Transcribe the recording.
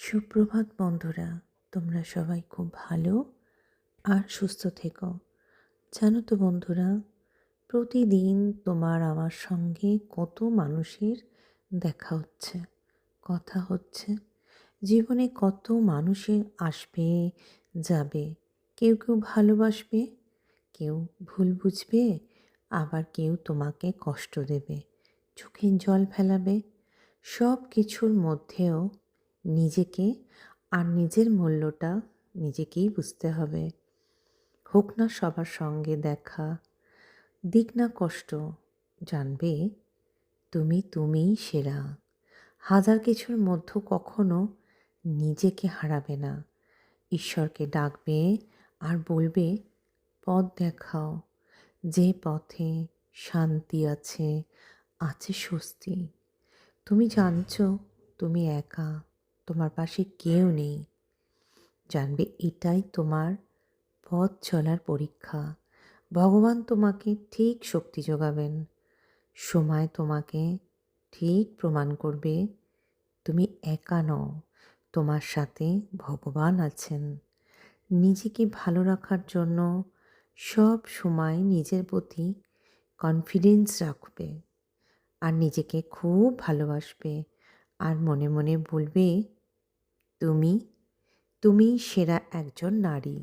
সুপ্রভাত বন্ধুরা, তোমরা সবাই খুব ভালো আর সুস্থ থেকো। জানো তো বন্ধুরা, প্রতিদিন তোমার আমার সঙ্গে কত মানুষের দেখা হচ্ছে, কথা হচ্ছে। জীবনে কত মানুষের আসবে যাবে। কেউ কেউ ভালোবাসবে, কেউ ভুল বুঝবে, আবার কেউ তোমাকে কষ্ট দেবে, চোখের জল ফেলাবে। সব কিছুর মধ্যেও নিজেকে আর নিজের মূল্যটা নিজেকেই বুঝতে হবে। হোক না সবার সঙ্গে দেখা, দিক না কষ্ট, জানবে তুমিই সেরা। হাজার কিছুর মধ্যে কখনো নিজেকে হারাবে না। ঈশ্বরকে ডাকবে আর বলবে, পথ দেখাও, যে পথে শান্তি আছে, আছে স্বস্তি। তুমি জানছো তুমি একা, তোমার পাশে কেউ নেই। জানবে এটাই তোমার পথ চলার পরীক্ষা। ভগবান তোমাকে ঠিক শক্তি যোগাবেন। সময় তোমাকে ঠিক প্রমাণ করবে তুমি একা নও, তোমার সাথে ভগবান আছেন। নিজেকে ভালো রাখার জন্য সব সময় নিজের প্রতি কনফিডেন্স রাখবে আর নিজেকে খুব ভালোবাসবে আর মনে মনে বলবে, তুমি সেরা একজন নারী।